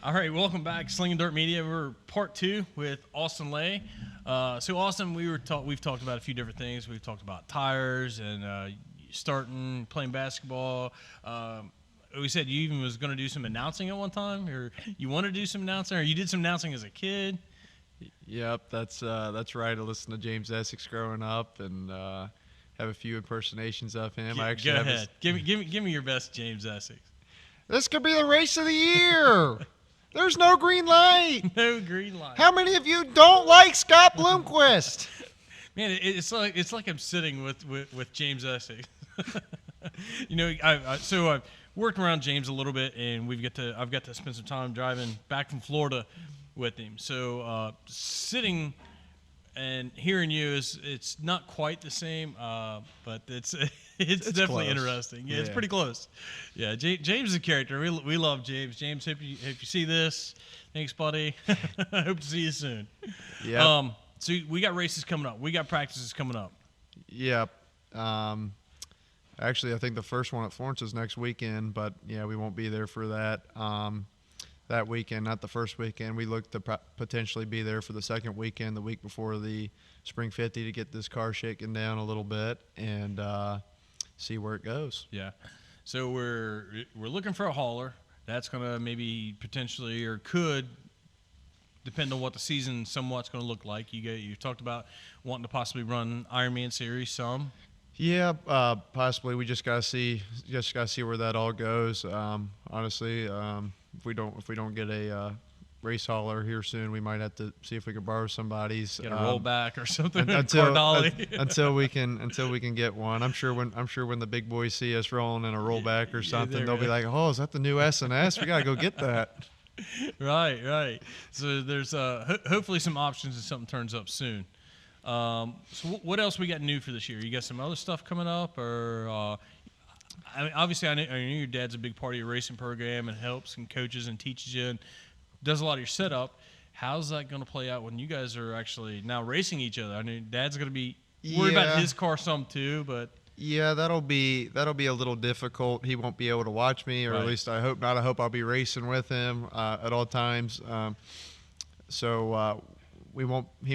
All right, welcome back, Slingin Dirt Media. We're part 2 with Austin Lay. So Austin, we've talked about a few different things. We've talked about tires and starting playing basketball. We said you even was going to do some announcing at one time, or you want to do some announcing, or you did some announcing as a kid. Yep, that's right. I listened to James Essex growing up and have a few impersonations of him. I actually Go ahead. Give me your best James Essex. This could be the race of the year. There's no green light. No green light. How many of you don't like Scott Bloomquist? Man, it's like I'm sitting with James Essex. I've worked around James a little bit, and I've got to spend some time driving back from Florida with him. So sitting and hearing you it's not quite the same, but it's definitely close. Interesting. Yeah, it's Yeah. pretty close. Yeah, James is a character. We love James. James, hope you see this. Thanks, buddy. I hope to see you soon. Yep. So we got races coming up. We got practices coming up. Yep. Actually, I think the first one at Florence is next weekend, but yeah, we won't be there for that. That weekend, not the first weekend. We look to potentially be there for the second weekend, the week before the Spring 50, to get this car shaken down a little bit and see where it goes. Yeah. So we're looking for a hauler. That's going to maybe potentially or could depend on what the season somewhat's going to look like. You talked about wanting to possibly run Ironman series some. Yeah, possibly. We just gotta see where that all goes. Honestly, if we don't get a race hauler here soon, we might have to see if we can borrow somebody's. Get a rollback or something. Until we can get one. I'm sure when the big boys see us rolling in a rollback or something, they'll be like, "Oh, is that the new S&S? We gotta go get that." Right. So there's hopefully some options if something turns up soon. So what else we got new for this year? You got some other stuff coming up, or obviously I know your dad's a big part of your racing program and helps and coaches and teaches you and does a lot of your setup. How's that going to play out when you guys are actually now racing each other? I mean, Dad's going to be worried about his car some too, but yeah, that'll be a little difficult. He won't be able to watch me, or Right. at least I hope not. I hope I'll be racing with him at all times. He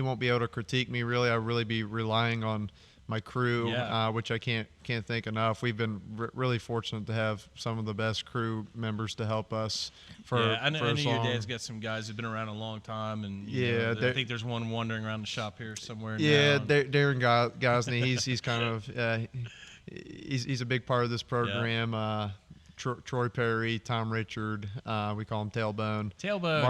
won't be able to critique me really. I'll really be relying on my crew, which I can't thank enough. We've been really fortunate to have some of the best crew members to help us I know your dad's got some guys who've been around a long time, and I think there's one wandering around the shop here somewhere. Yeah, Darren Gosney, he's kind of he's a big part of this program. Yeah. Troy Perry, Tom Richard, we call him Tailbone.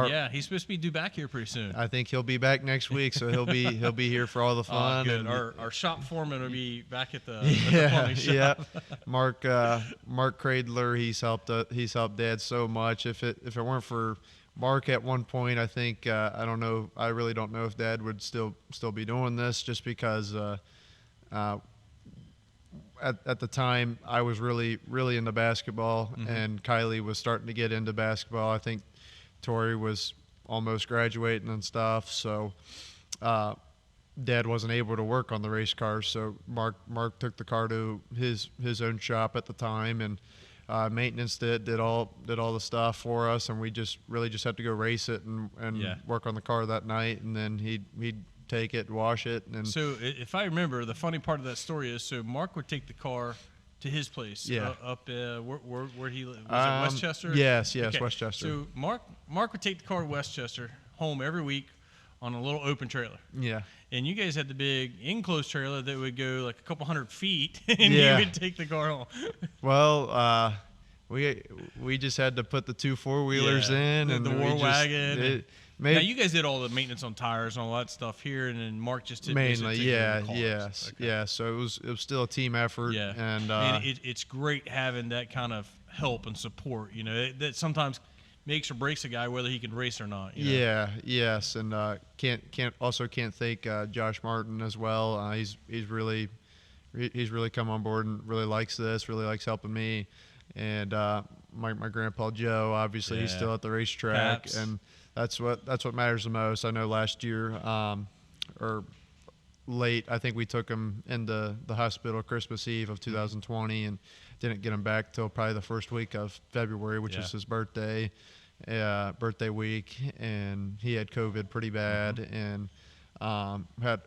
Yeah, he's supposed to be due back here pretty soon. I think he'll be back next week, so he'll be here for all the fun. Good. And our shop foreman will be back at the plumbing shop. Yeah. Mark Cradler, he's helped Dad so much. If it weren't for Mark at one point, I think I really don't know if Dad would still be doing this, just because at the time I was really into basketball, and Kylie was starting to get into basketball. I think Tori was almost graduating and stuff, so Dad wasn't able to work on the race cars, so Mark took the car to his own shop at the time, and maintenance did all the stuff for us, and we just had to go race it and work on the car that night, and then he'd take it, wash it. And so if I remember, the funny part of that story is, so Mark would take the car to his place up where he lived. Was it Westchester? Yes, okay. Westchester. So Mark would take the car to Westchester home every week on a little open trailer. Yeah. And you guys had the big enclosed trailer that would go like a couple hundred feet, and you would take the car home. Well, we just had to put the 2 4-wheelers in, and the war wagon. Now you guys did all the maintenance on tires and all that stuff here, and then Mark just did mainly, yes. Okay. Yeah. So it was still a team effort. Yeah, and it's great having that kind of help and support. That sometimes makes or breaks a guy whether he can race or not. Yeah. Yes, and can't thank Josh Martin as well. He's really come on board and really likes this. Really likes helping me, and my grandpa Joe. Obviously, he's still at the racetrack, Paps. and that's what matters the most. I know last year, or late, I think we took him into the hospital Christmas Eve of 2020 and didn't get him back till probably the first week of February, which was his birthday. birthday week, and he had COVID pretty bad, and had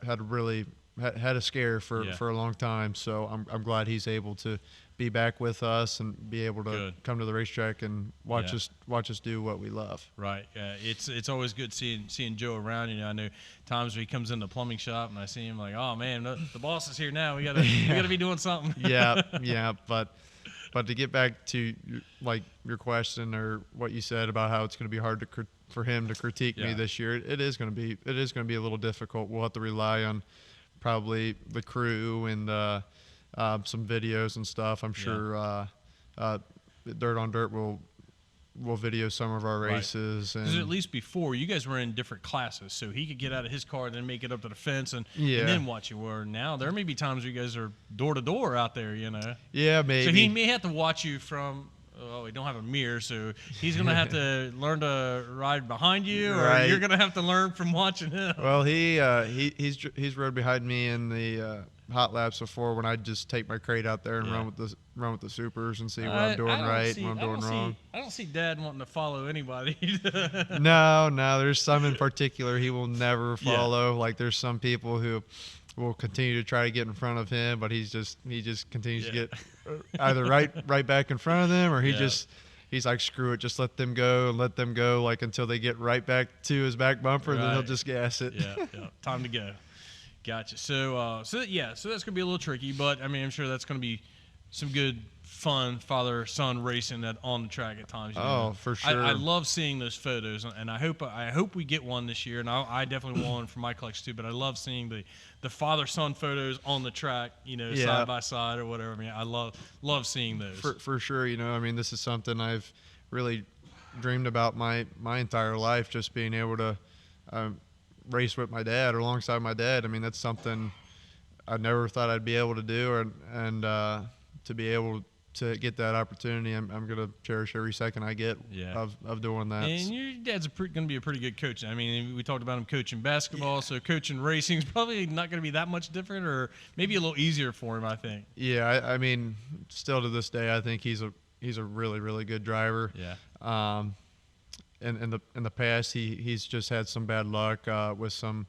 a scare for a long time. So I'm glad he's able to be back with us and be able to come to the racetrack and watch us do what we love. Right. It's always good seeing Joe around. You know, I know times when he comes in the plumbing shop and I see him like, oh man, the boss is here now. We gotta be doing something. yeah. But to get back to like your question or what you said about how it's going to be hard for him to critique me this year, it is going to be a little difficult. We'll have to rely on probably the crew and some videos and stuff. I'm sure Dirt on Dirt will video some of our races. Because at least before, you guys were in different classes, so he could get out of his car and then make it up to the fence and then watch you. Where now there may be times where you guys are door to door out there, you know. Yeah, maybe. So he may have to watch you from. Oh, we don't have a mirror, so he's gonna have to learn to ride behind you, or you're gonna have to learn from watching him. Well, he's rode behind me in the hot laps before when I just take my crate out there and run with the supers and see what I'm doing and what I'm doing wrong. I don't see Dad wanting to follow anybody. No, there's some in particular he will never follow. Like there's some people who will continue to try to get in front of him, but he just continues to get either right back in front of them, or he's like, screw it, just let them go like until they get right back to his back bumper, and then he'll just gas it. Time to go. Gotcha. So that's gonna be a little tricky, but I mean, I'm sure that's gonna be some good, fun father-son racing on the track at times. For sure. I love seeing those photos, and I hope we get one this year, and I definitely want one for my collection too. But I love seeing the father-son photos on the track, side by side or whatever. I mean, I love seeing those. For sure. I mean, this is something I've really dreamed about my entire life, just being able to race with my dad or alongside my dad. I mean, that's something I never thought I'd be able to do, and to be able to get that opportunity, I'm going to cherish every second I get of doing that. And your dad's going to be a pretty good coach. I mean, we talked about him coaching basketball, so coaching racing is probably not going to be that much different, or maybe a little easier for him, I think. Yeah, I mean, still to this day, I think he's a really, really good driver. Yeah. In the past, he's just had some bad luck with some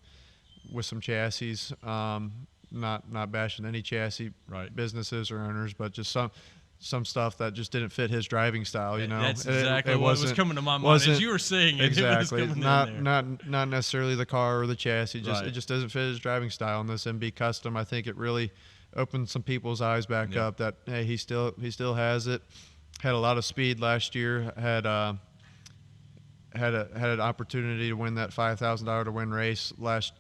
chassis. Not bashing any chassis businesses or owners, but just some stuff that just didn't fit his driving style. That's exactly what was coming to my mind as you were saying it. Exactly. It was not necessarily the car or the chassis. It just doesn't fit his driving style. And this MB Custom, I think it really opened some people's eyes back up that hey, he still has it. Had a lot of speed last year. Had an opportunity to win that $5,000 to win race last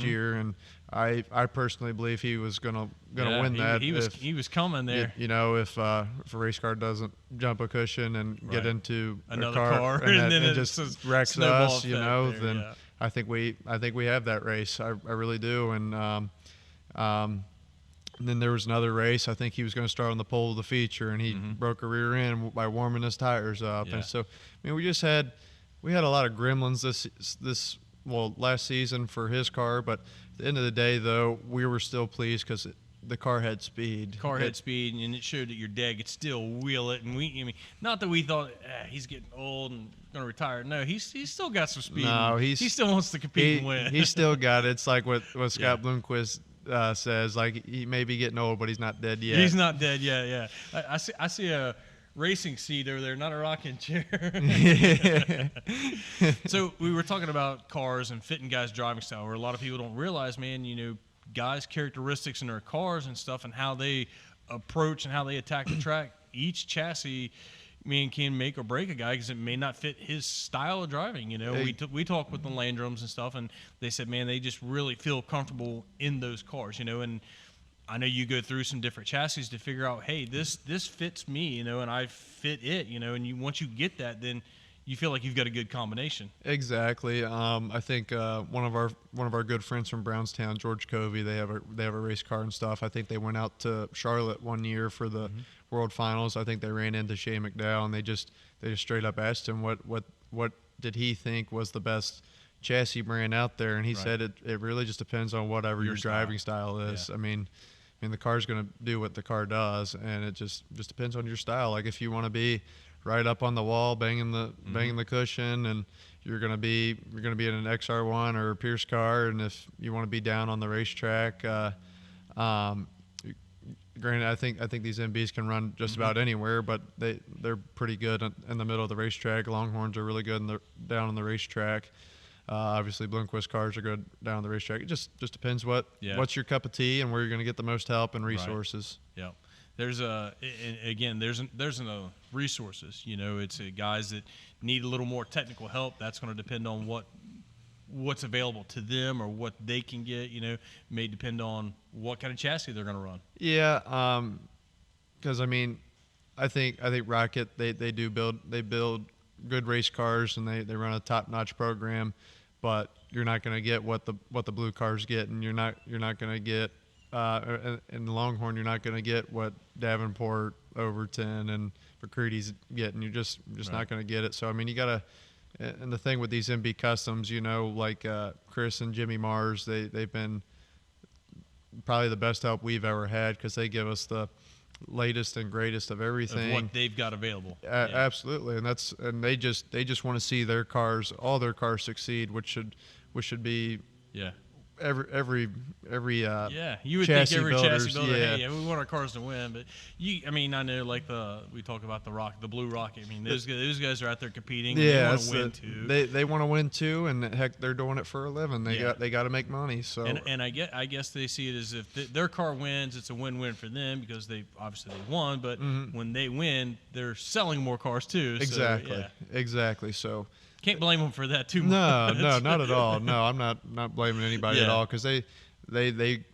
year, and I personally believe he was gonna win that. He was coming there. If a race car doesn't jump a cushion and get into another car and then it just wrecks us, then yeah. I think we have that race. I really do. And then there was another race. I think he was going to start on the pole of the feature, and he broke a rear end by warming his tires up. Yeah. And so, I mean, we had a lot of gremlins this last season for his car, but at the end of the day, though, we were still pleased because the car had speed. And it showed that your dad could still wheel it. And not that we thought he's getting old and going to retire. No, he's still got some speed. No, he still wants to compete and win. He's still got it. It's like what Scott Bloomquist says. Like, he may be getting old, but he's not dead yet. He's not dead yet. Yeah, I see a racing seat over there, not a rocking chair. So we were talking about cars and fitting guys' driving style, where a lot of people don't realize, man, guys' characteristics in their cars and stuff, and how they approach and how they attack the track. Each chassis, can make or break a guy because it may not fit his style of driving. We talked with the Landrums and stuff, and they said, man, they just really feel comfortable in those cars. And I know you go through some different chassis to figure out, hey, this fits me, and I fit it, and once you get that, then you feel like you've got a good combination. Exactly. I think one of our good friends from Brownstown, George Covey, they have a race car and stuff. I think they went out to Charlotte one year for the World Finals. I think they ran into Shea McDowell, and they just straight up asked him what did he think was the best chassis brand out there, and he said it really just depends on whatever your driving style is. Yeah. I mean, the car's going to do what the car does, and it just depends on your style. Like, if you want to be right up on the wall, banging the cushion, and you're gonna be in an XR1 or a Pierce car, and if you want to be down on the racetrack, um, granted, I think these MBs can run just about anywhere, but they're pretty good in the middle of the racetrack. Longhorns are really good down on the racetrack. Obviously, Bloomquist cars are good down on the racetrack. It just depends what's your cup of tea and where you're going to get the most help and resources. Right. Yeah. There's resources. You know, it's guys that need a little more technical help. That's going to depend on what's available to them or what they can get. You know, may depend on what kind of chassis they're going to run. Yeah, because I mean, I think Rocket they build good race cars, and they run a top-notch program, but you're not going to get what the blue cars get, and you're not going to get in Longhorn, you're not going to get what Davenport, Overton, and McCready's getting. You're just not going to get it. So I mean, you gotta. And the thing with these MB Customs, you know, like Chris and Jimmy Mars, they've been probably the best help we've ever had, because they give us the latest and greatest of everything, of what they've got available. Absolutely, and they just want to see all their cars succeed, which should be every you would chassis think every builders, chassis builder, hey, we want our cars to win, but I mean, I know, like we talk about the Blue Rocket. I mean, those guys are out there competing. Yeah, they want to win too. They want to win too, and heck, they're doing it for a living. They got to make money. So and I guess they see it as if their car wins, it's a win-win for them, because they won. But when they win, they're selling more cars too. Exactly. So. Can't blame them for that too much. No, not at all. No, I'm not blaming anybody at all, because they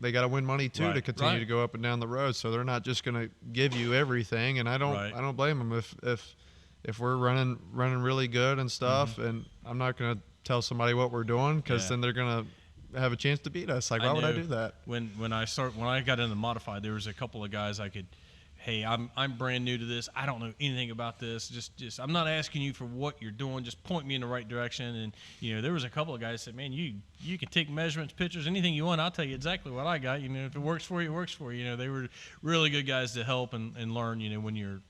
got to win money too to continue to go up and down the road. So they're not just going to give you everything, and I don't blame them if we're running really good and stuff, and I'm not going to tell somebody what we're doing, because then they're going to have a chance to beat us. Like, why would I do that? When I got into the modified, there was a couple of guys I could. Hey, I'm brand new to this. I don't know anything about this. Just I'm not asking you for what you're doing. Just point me in the right direction. And you know, there was a couple of guys that said, man, you can take measurements, pictures, anything you want. I'll tell you exactly what I got. You know, if it works for you, it works for you. You know, they were really good guys to help and learn. You know, when you're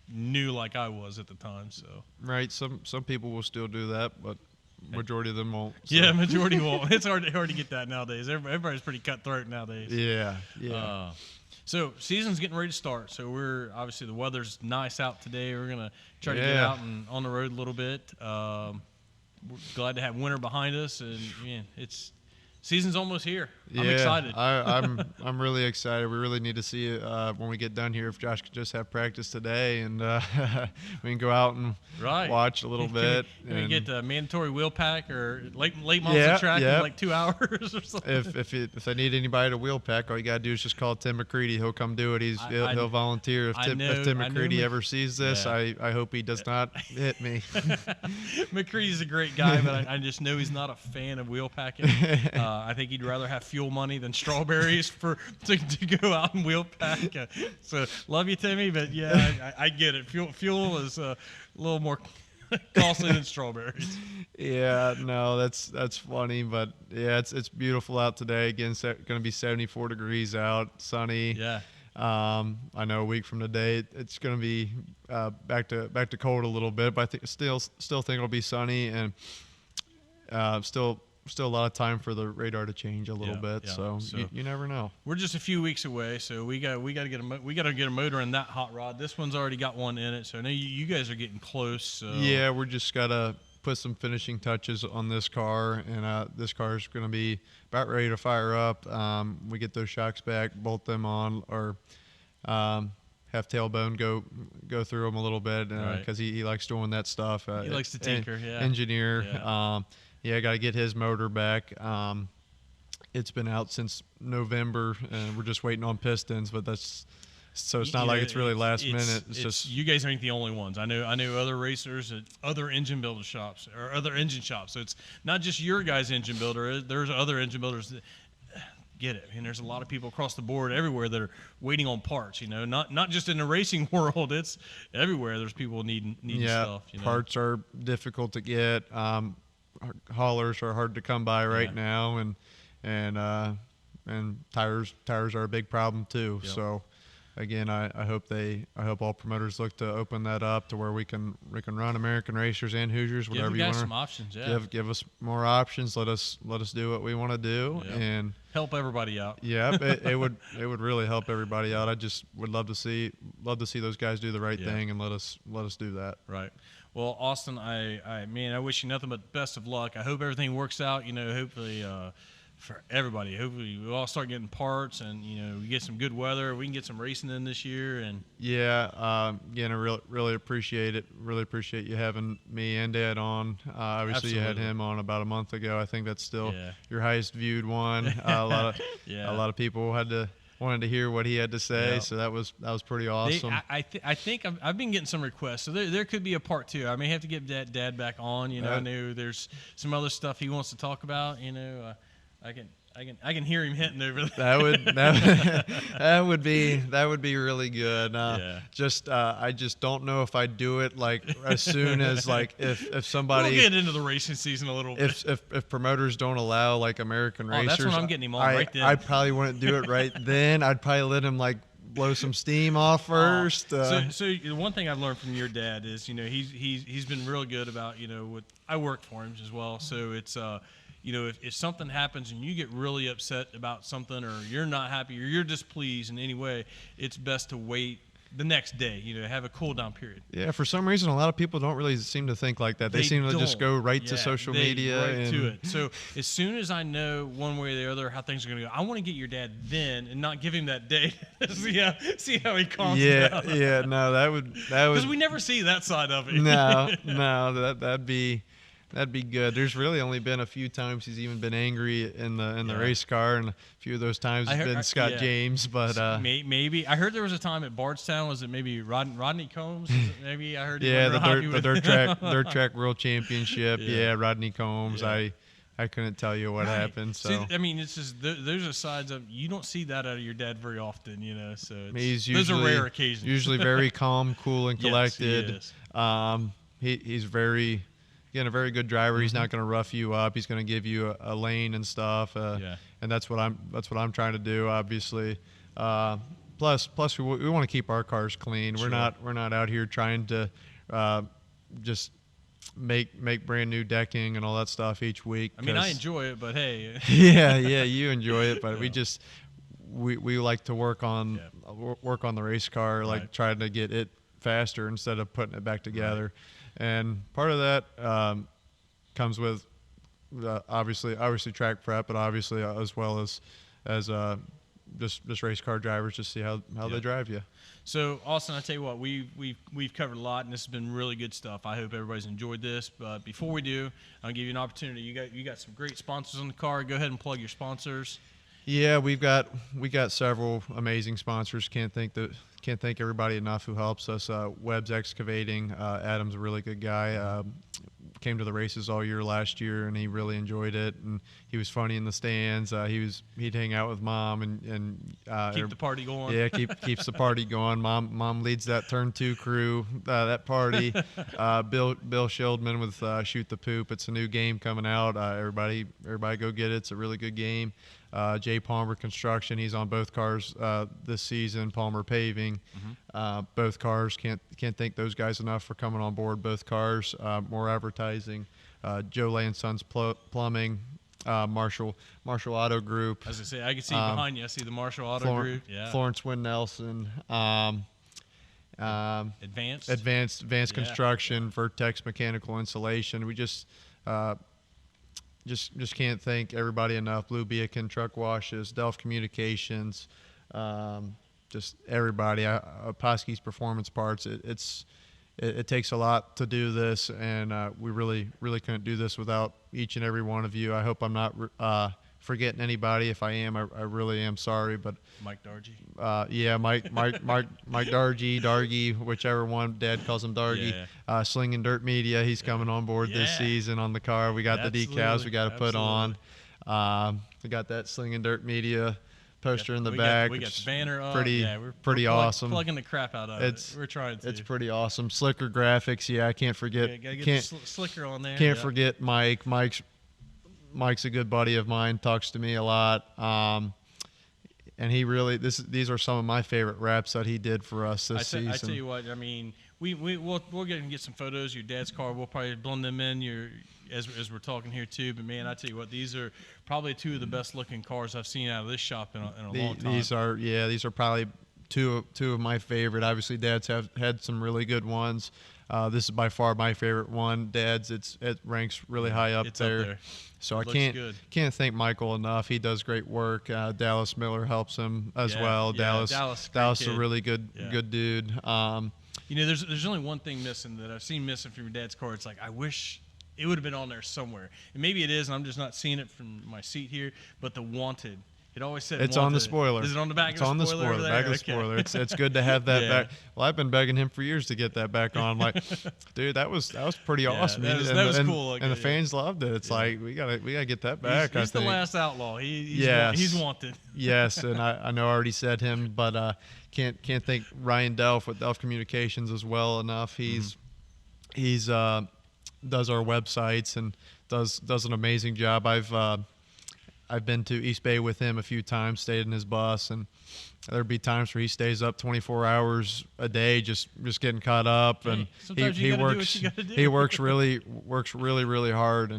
new like I was at the time. So right, some people will still do that, but majority of them won't. So. Yeah, majority won't. It's hard to get that nowadays. Everybody's pretty cutthroat nowadays. Yeah. So season's getting ready to start. So we're obviously, the weather's nice out today. We're gonna try to get out and on the road a little bit. We're glad to have winter behind us, and man, season's almost here. I'm excited. I'm really excited. We really need to see when we get done here, if Josh could just have practice today, and we can go out and watch a little bit. Can we get the mandatory wheel pack or late models track in like 2 hours or something? If they need anybody to wheel pack, all you gotta do is just call Tim McCready. He'll come do it. He'll volunteer. If Tim McCready ever sees this, I hope he does not hit me. McCready's a great guy, but I just know he's not a fan of wheel packing. I think he'd rather have fuel money than strawberries to go out and wheel pack. So love you, Timmy, but I get it. Fuel is a little more costly than strawberries. Yeah, no, that's funny, but yeah, it's beautiful out today. Again, it's going to be 74 degrees out, sunny. Yeah. I know a week from today it's going to be back to cold a little bit, but I think still think it'll be sunny, and still a lot of time for the radar to change a little bit. So you never know. We're just a few weeks away, so we got to get a motor in that hot rod. This one's already got one in it, so I know you guys are getting close. So. Yeah, we're just gotta put some finishing touches on this car, and this car is going to be about ready to fire up. We get those shocks back, bolt them on, or have tailbone go through them a little bit, because he likes doing that stuff. He likes to tinker, engineer. Yeah. I got to get his motor back. It's been out since November, and we're just waiting on pistons, but it's not like it's really last minute. It's just you guys aren't the only ones. I know other racers at other engine builder shops or other engine shops. So it's not just your guys' engine builder. There's other engine builders that get it. And there's a lot of people across the board everywhere that are waiting on parts. You know, not just in the racing world. It's everywhere. There's people needing stuff. You know? Parts are difficult to get. Haulers are hard to come by right now, and tires are a big problem too. Yep. So again, I hope all promoters look to open that up to where we can run American Racers and Hoosiers, Give whatever you you guys want. some options, yeah. Give us more options. Let us do what we want to do, Yep. and help everybody out. yeah, it would really help everybody out. I just would love to see those guys do the right thing and let us do that. Right. Well, Austin, I wish you nothing but best of luck. I hope everything works out. Hopefully for everybody. Hopefully we all start getting parts, and we get some good weather. We can get some racing in this year. And yeah, again, I really appreciate it. Really appreciate you having me and Dad on. Obviously, Absolutely. you had him on about a month ago. I think that's still your highest viewed one. A lot of people wanted to hear what he had to say, so that was pretty awesome. I think I've been getting some requests, so there could be a part 2. I may have to get Dad back on. I know there's some other stuff he wants to talk about. I can hear him hitting over there. That would be really good. I just don't know if I'd do it like as soon as like if somebody. We'll get into the racing season a little bit. If promoters don't allow like American racers, that's when I'm getting him on right then. I probably wouldn't do it right then. I'd probably let him like blow some steam off first. So the one thing I've learned from your dad is he's been real good about what I worked for him as well. So it's if something happens and you get really upset about something, or you're not happy, or you're displeased in any way, it's best to wait the next day, have a cool down period. Yeah, for some reason, a lot of people don't really seem to think like that. They seem to just go right to social media. Right to it. So as soon as I know one way or the other how things are going to go, I want to get your dad then and not give him that day to see how he calms down. Yeah, no, that would because we never see that side of it. No, that'd be good. There's really only been a few times he's even been angry in the race car, and a few of those times it's been Scott James. But maybe I heard there was a time at Bardstown. Was it maybe Rodney Combs? Maybe I heard. The dirt track world championship. Yeah, Rodney Combs. Yeah. I couldn't tell you what happened. So it's just those are sides of you don't see that out of your dad very often. So those are rare occasions. Usually very calm, cool, and collected. Yes, he is. He's very. Again, a very good driver. He's not going to rough you up. He's going to give you a lane and stuff. And that's what I'm trying to do. Obviously, plus we want to keep our cars clean. Sure. We're not out here trying to just make brand new decking and all that stuff each week. I mean, I enjoy it, but hey. yeah, you enjoy it, but we like to work on the race car, like trying to get it faster instead of putting it back together. Right. And part of that comes with obviously track prep, but obviously as well as just race car drivers, just see how they drive you. So Austin, I tell you what, we've covered a lot, and this has been really good stuff. I hope everybody's enjoyed this. But before we do, I'll give you an opportunity. You got some great sponsors on the car. Go ahead and plug your sponsors. Yeah, we got several amazing sponsors. Can't thank everybody enough who helps us. Webb's Excavating. Adam's a really good guy. Came to the races all year last year, and he really enjoyed it. And he was funny in the stands. He'd hang out with Mom and keep the party going. Yeah, keeps the party going. Mom leads that turn 2 crew, that party. Bill Schildman with Shoot the Poop. It's a new game coming out. Everybody go get it. It's a really good game. Jay Palmer Construction, he's on both cars this season. Palmer Paving, both cars. Can't thank those guys enough for coming on board both cars. More advertising. Joe Lay and Sons Plumbing, Marshall Auto Group. As I say, I can see behind you. I see the Marshall Auto Group. Yeah. Florence Wynn Nelson. Advanced Construction, Vertex Mechanical Insulation. We just can't thank everybody enough. Blue Beacon Truck Washes, Delph Communications, just everybody. Poske's Performance Parts. It takes a lot to do this, and we really couldn't do this without each and every one of you. I hope I'm not forgetting anybody. If I am, I really am sorry. But Mike Dargy. Mike Dargy, whichever one. Dad calls him Dargy. Yeah. Slingin Dirt Media, he's coming on board this season on the car. We got the decals we got to put on. We got that Slingin Dirt Media poster in the back. We got the banner up. Pretty awesome. Plugging the crap out of it. We're trying to. It's pretty awesome. Slicker Graphics. Yeah, I can't forget. Gotta get the Slicker on there. Can't forget Mike. Mike's a good buddy of mine. Talks to me a lot. and he really these are some of my favorite wraps that he did for us this season. I tell you what, I mean, we'll get some photos of your dad's car. We'll probably blend them in as we're talking here too. But man, I tell you what, these are probably two of the best looking cars I've seen out of this shop in a long time. These are probably two of my favorite. Obviously, Dad's have had some really good ones. This is by far my favorite one. Dad's it ranks really high up there. So I can't thank Michael enough. He does great work. Dallas Miller helps him as well. Dallas is a really good dude. There's only one thing missing that I've seen missing from your dad's car. It's like I wish it would have been on there somewhere. And maybe it is, and I'm just not seeing it from my seat here. But the wanted. It always said it's wanted. on the spoiler. Is it on the back it's of the It's spoiler? on the back of the spoiler. It's good to have that back. Well, I've been begging him for years to get that back on. Like, dude, that was pretty awesome. That was cool. And the fans loved it. It's like we gotta get that back. He's the last outlaw. He's wanted. Yes, and I know I already said him, but can't thank Ryan Delph with Delph Communications as well enough. He's does our websites and does an amazing job. I've been to East Bay with him a few times, stayed in his bus, and there'd be times where he stays up 24 hours a day just getting caught up, and he works really hard,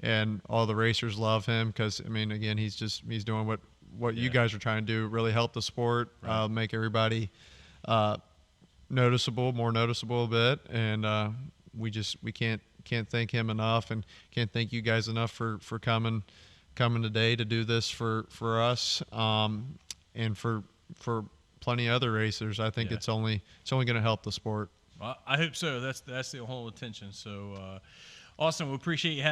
and all the racers love him because I mean, again, he's doing what you guys are trying to do, really help the sport, make everybody more noticeable a bit, and we can't thank him enough, and can't thank you guys enough for coming today to do this for us, and for plenty of other racers. I think it's only going to help the sport. Well, I hope so. That's the whole intention. So, Austin, we appreciate you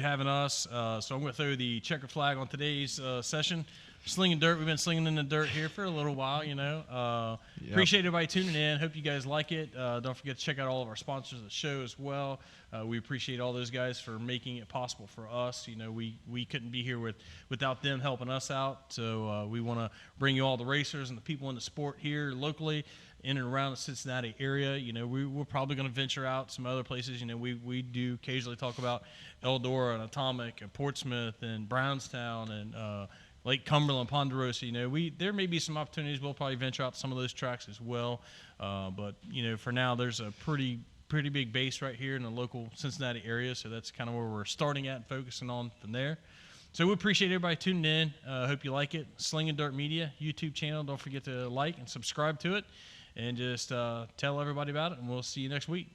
having us. So I'm going to throw the checker flag on today's session. Slinging dirt. We've been slinging in the dirt here for a little while, Appreciate everybody tuning in. Hope you guys like it. Don't forget to check out all of our sponsors of the show as well. We appreciate all those guys for making it possible for us. We couldn't be here without them helping us out. So we want to bring you all the racers and the people in the sport here locally in and around the Cincinnati area. We're probably going to venture out some other places. We do occasionally talk about Eldora and Atomic and Portsmouth and Brownstown and Lake Cumberland, Ponderosa. There may be some opportunities. We'll probably venture out to some of those tracks as well. But for now, there's a pretty big base right here in the local Cincinnati area. So that's kind of where we're starting at and focusing on from there. So we appreciate everybody tuning in. Hope you like it. Slingin Dirt Media YouTube channel. Don't forget to like and subscribe to it, and just tell everybody about it. And we'll see you next week.